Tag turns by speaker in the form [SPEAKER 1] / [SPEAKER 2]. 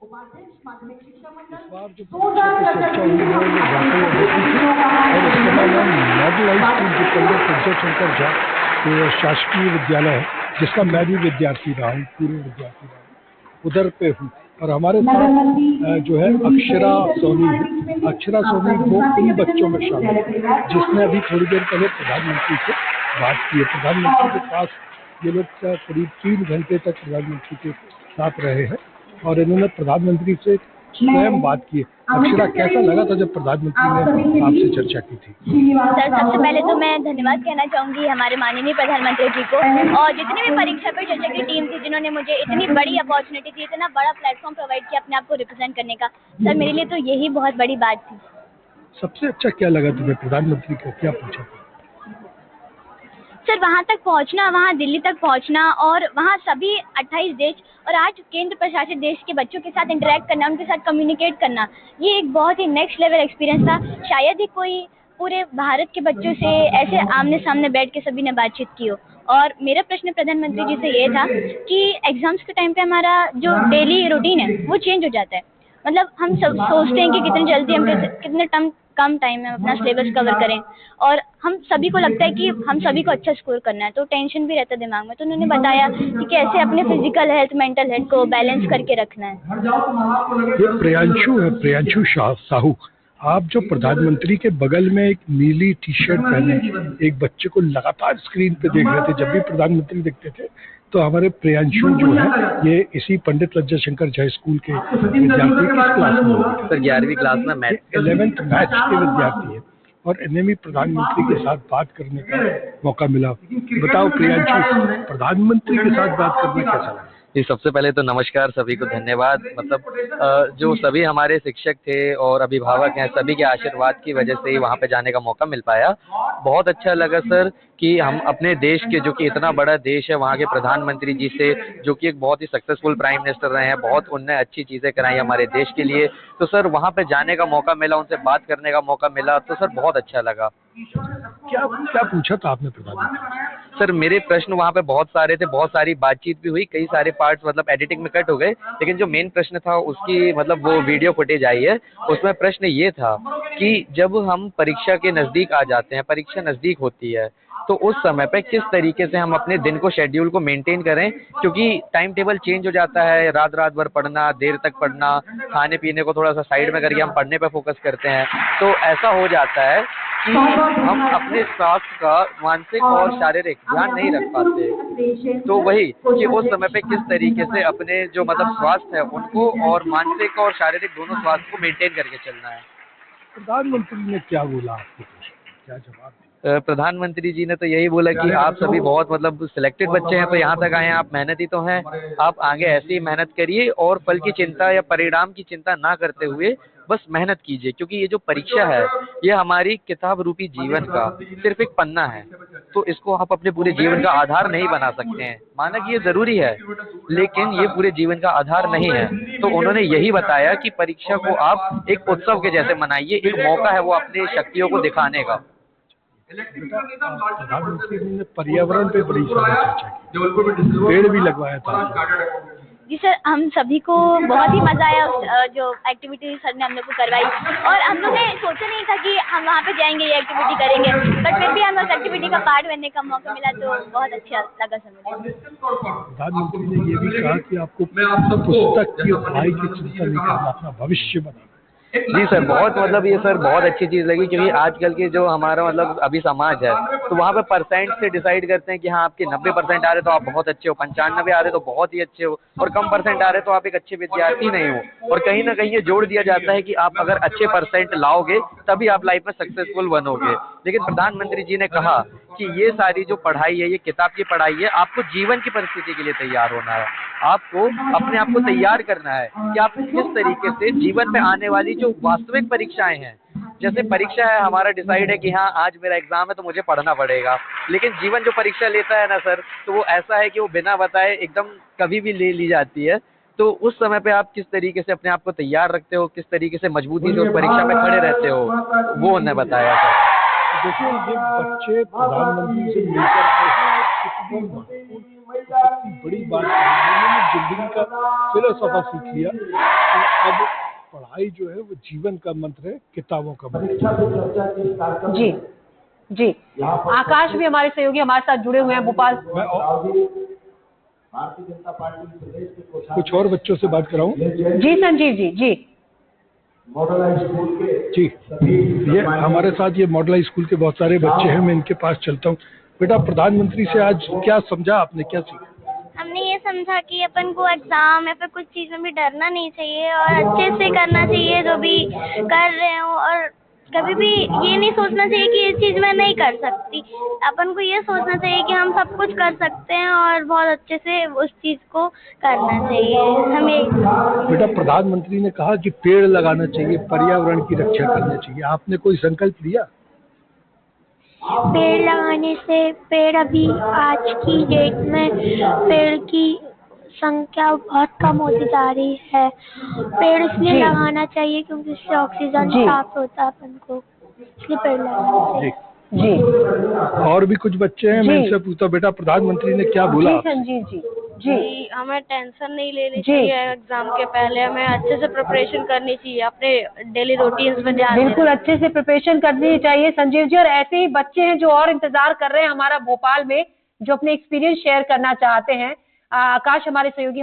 [SPEAKER 1] इस बार जो परीक्षा की चर्चा हुई है वो वाकई अद्भुत थी और इसके बाद हम मॉडल हाई स्कूल जो पंडित विद्याशंकर झा के शासकीय विद्यालय है, जिसका मैं भी विद्यार्थी रहा हूँ, पूर्व विद्यार्थी रहा हूँ, उधर पे हूँ। और हमारे साथ जो है अक्षरा सोनी वो उन बच्चों में शामिल है जिसने अभी थोड़ी देर पहले प्रधानमंत्री से बात की है। प्रधानमंत्री के पास ये लोग करीब 3 घंटे तक प्रधानमंत्री के साथ रहे हैं और इन्होंने प्रधानमंत्री से स्वयं बात की। अक्षरा, कैसा लगा था जब प्रधानमंत्री ने आपसे चर्चा की थी?
[SPEAKER 2] सर, सबसे पहले तो मैं धन्यवाद कहना चाहूँगी हमारे माननीय प्रधानमंत्री जी को और जितनी भी परीक्षा पे चर्चा की टीम थी जिन्होंने मुझे इतनी बड़ी अपॉर्चुनिटी दी, इतना बड़ा प्लेटफॉर्म प्रोवाइड किया अपने आप को रिप्रेजेंट करने का। सर, मेरे लिए तो यही बहुत बड़ी बात थी।
[SPEAKER 1] सबसे अच्छा क्या लगा तुम्हें? प्रधानमंत्री को क्या पूछा था?
[SPEAKER 2] सर, वहाँ तक पहुँचना, वहाँ दिल्ली तक पहुँचना और वहाँ सभी 28 देश और 8 केंद्र प्रशासित देश के बच्चों के साथ इंटरेक्ट करना, उनके साथ कम्युनिकेट करना, ये एक बहुत ही नेक्स्ट लेवल एक्सपीरियंस था। शायद ही कोई पूरे भारत के बच्चों से ऐसे आमने सामने बैठ के सभी ने बातचीत की हो। और मेरा प्रश्न प्रधानमंत्री जी से ये था कि एग्जाम्स के टाइम पे हमारा जो डेली रूटीन है वो चेंज हो जाता है। मतलब हम सब सोचते हैं कि कितनी जल्दी हम कितने कम टाइम में अपना सिलेबस कवर करें और हम सभी को लगता है कि हम सभी को अच्छा स्कोर करना है, तो टेंशन भी रहता है दिमाग में। तो उन्होंने बताया कि कैसे अपने फिजिकल हेल्थ, मेंटल हेल्थ को बैलेंस करके रखना है।
[SPEAKER 1] ये प्रियांशु साहू, आप जो प्रधानमंत्री के बगल में एक नीली टी शर्ट पहने एक बच्चे को लगातार स्क्रीन पे देख रहे थे, जब भी प्रधानमंत्री दिखते थे तो हमारे प्रियांशु जो है ये इसी पंडित विद्याशंकर झा स्कूल के विद्यार्थी किस क्लास में?
[SPEAKER 3] सर 11वीं क्लास में
[SPEAKER 1] 11th मैथ्स के विद्यार्थी है और इन्हें भी प्रधानमंत्री के साथ बात करने का मौका मिला। बताओ प्रियांशु, प्रधानमंत्री के साथ बात करना कैसा लगा?
[SPEAKER 3] जी, सबसे पहले तो नमस्कार, सभी को धन्यवाद। मतलब जो सभी हमारे शिक्षक थे और अभिभावक हैं, सभी के आशीर्वाद की वजह से ही वहाँ पे जाने का मौका मिल पाया। बहुत अच्छा लगा सर कि हम अपने देश के, जो कि इतना बड़ा देश है, वहाँ के प्रधानमंत्री जी से, जो कि एक बहुत ही सक्सेसफुल प्राइम मिनिस्टर रहे हैं, बहुत उनने अच्छी चीज़ें कराई हमारे देश के लिए। तो सर वहाँ पे जाने का मौका मिला, उनसे बात करने का मौका मिला, तो सर बहुत अच्छा लगा।
[SPEAKER 1] क्या पूछा था आपने प्रधानमंत्री?
[SPEAKER 3] सर मेरे प्रश्न वहाँ पे बहुत सारे थे, बहुत सारी बातचीत भी हुई, कई सारे पार्ट्स मतलब एडिटिंग में कट हो गए, लेकिन जो मेन प्रश्न था उसकी मतलब वो वीडियो फुटेज आई है, उसमें प्रश्न ये था कि जब हम परीक्षा के नज़दीक आ जाते हैं, परीक्षा नज़दीक होती है, तो उस समय पे किस तरीके से हम अपने दिन को, शेड्यूल को मेंटेन करें, क्योंकि टाइम टेबल चेंज हो जाता है, रात भर पढ़ना, देर तक पढ़ना, खाने पीने को थोड़ा सा साइड में करके हम पढ़ने पे फोकस करते हैं, तो ऐसा हो जाता है कि हम अपने स्वास्थ्य का मानसिक और शारीरिक ध्यान नहीं रख पाते। तो वही कि उस समय पे किस तरीके से अपने जो मतलब स्वास्थ्य है उनको और मानसिक और शारीरिक दोनों स्वास्थ्य को मेंटेन करके चलना है।
[SPEAKER 1] प्रधानमंत्री ने क्या बोला आपको? क्या जवाब?
[SPEAKER 3] प्रधानमंत्री जी ने तो यही बोला कि आप सभी बहुत मतलब सिलेक्टेड बच्चे हैं, तो यहाँ तक आए हैं, आप मेहनती तो हैं, आप आगे ऐसे ही मेहनत करिए और फल की चिंता या परिणाम की चिंता ना करते हुए बस मेहनत कीजिए, क्योंकि ये जो परीक्षा है ये हमारी किताब रूपी जीवन का सिर्फ एक पन्ना है, तो इसको आप अपने पूरे जीवन का आधार नहीं बना सकते हैं। माना कि ये जरूरी है, लेकिन ये पूरे जीवन का आधार नहीं है। तो उन्होंने यही बताया कि परीक्षा को आप एक उत्सव के जैसे मनाइए, एक मौका है वो अपनी शक्तियों को दिखाने का।
[SPEAKER 1] प्रधानमंत्री ने पर्यावरण पे बड़ी सारी चर्चा की, पेड़ भी लगवाया था।
[SPEAKER 2] जी सर, हम सभी को बहुत ही मज़ा आया जो एक्टिविटी सर ने हम लोग को करवाई और हम लोग ने सोचा नहीं था कि हम वहाँ पे जाएंगे, ये एक्टिविटी करेंगे, बट फिर भी हमें उस एक्टिविटी का पार्ट बनने का मौका मिला, तो बहुत अच्छा लगा सर मुझे।
[SPEAKER 1] प्रधानमंत्री ने ये भी कहा कि आपको पुस्तक की पढ़ाई की चिंता नहीं करना, अपना भविष्य बनाना।
[SPEAKER 3] जी सर, बहुत मतलब ये सर बहुत अच्छी चीज़ लगी, क्योंकि आजकल के जो हमारा मतलब अभी समाज है, तो वहाँ पे परसेंट से डिसाइड करते हैं कि हाँ आपके 90% आ रहे तो आप बहुत अच्छे हो, 95 आ रहे तो बहुत ही अच्छे हो, और कम परसेंट आ रहे तो आप एक अच्छे विद्यार्थी नहीं हो। और कहीं ना कहीं ये जोड़ दिया जाता है कि आप अगर अच्छे परसेंट लाओगे तभी आप लाइफ में सक्सेसफुल बनोगे। लेकिन प्रधानमंत्री जी ने कहा कि ये सारी जो पढ़ाई है, ये किताब की पढ़ाई है, आपको जीवन की परिस्थिति के लिए तैयार होना है, आपको अपने आप को तैयार करना है कि आप किस तरीके से जीवन में आने वाली जो वास्तविक परीक्षाएं हैं, जैसे परीक्षा है हमारा डिसाइड है कि हाँ आज मेरा एग्जाम है तो मुझे पढ़ना पड़ेगा, लेकिन जीवन जो परीक्षा लेता है ना सर, तो वो ऐसा है कि वो बिना बताए एकदम कभी भी ले ली जाती है। तो उस समय पे आप किस तरीके से अपने आप को तैयार रखते हो, किस तरीके से मजबूती से उस परीक्षा में खड़े रहते हो, वो उन्होंने बताया सर।
[SPEAKER 1] देखिए, ये बच्चे प्रधानमंत्री से मिलकर कितनी बड़ी बात, उन्होंने जिंदगी का फिलोसफा सीख लिया अब पढ़ाई जो है वो जीवन का मंत्र है, किताबों का मंत्र है।
[SPEAKER 4] जी जी। आकाश भी हमारे सहयोगी हमारे साथ जुड़े हुए हैं भोपाल।
[SPEAKER 1] मैं कुछ और बच्चों से बात कराऊं?
[SPEAKER 4] जी संजीव जी। जी
[SPEAKER 1] जी, ये हमारे साथ ये मॉडल स्कूल के बहुत सारे बच्चे हैं, मैं इनके पास चलता हूँ। बेटा, प्रधानमंत्री से आज क्या समझा आपने, क्या सीखा?
[SPEAKER 2] हमने ये समझा कि अपन को एग्जाम या फिर कुछ चीज़ में भी डरना नहीं चाहिए और अच्छे से करना चाहिए जो भी कर रहे हो, और कभी भी ये नहीं सोचना चाहिए कि ये चीज़ मैं नहीं कर सकती। अपन को ये सोचना चाहिए कि हम सब कुछ कर सकते हैं और बहुत अच्छे से उस चीज़ को करना चाहिए हमें।
[SPEAKER 1] बेटा, प्रधानमंत्री ने कहा कि पेड़ लगाना चाहिए, पर्यावरण की रक्षा करनी चाहिए, आपने कोई संकल्प लिया?
[SPEAKER 2] पेड़ लगाने से, पेड़ अभी आज की डेट में पेड़ की संख्या बहुत कम होती जा रही है। पेड़ इसलिए
[SPEAKER 4] जी।
[SPEAKER 2] लगाना चाहिए क्योंकि इससे ऑक्सीजन
[SPEAKER 4] जी।
[SPEAKER 2] प्राप्त होता है अपन को, इसलिए पेड़ लगाना चाहिए।
[SPEAKER 1] जी,
[SPEAKER 4] जी
[SPEAKER 1] और भी कुछ बच्चे हैं, मैं
[SPEAKER 4] जी।
[SPEAKER 1] इनसे पूछता हूँ, बेटा प्रधानमंत्री ने क्या बोला?
[SPEAKER 4] जी संजीव जी। जी
[SPEAKER 2] हमें टेंशन नहीं लेनी
[SPEAKER 4] जी।
[SPEAKER 2] चाहिए एग्जाम के पहले, हमें अच्छे से प्रिपरेशन करनी चाहिए, अपने डेली रूटीन्स में ध्यान
[SPEAKER 4] बिल्कुल अच्छे से प्रिपरेशन करनी चाहिए संजीव जी। और ऐसे ही बच्चे हैं जो और इंतजार कर रहे हैं हमारा भोपाल में, जो अपने एक्सपीरियंस शेयर करना चाहते हैं। आकाश हमारे सहयोगी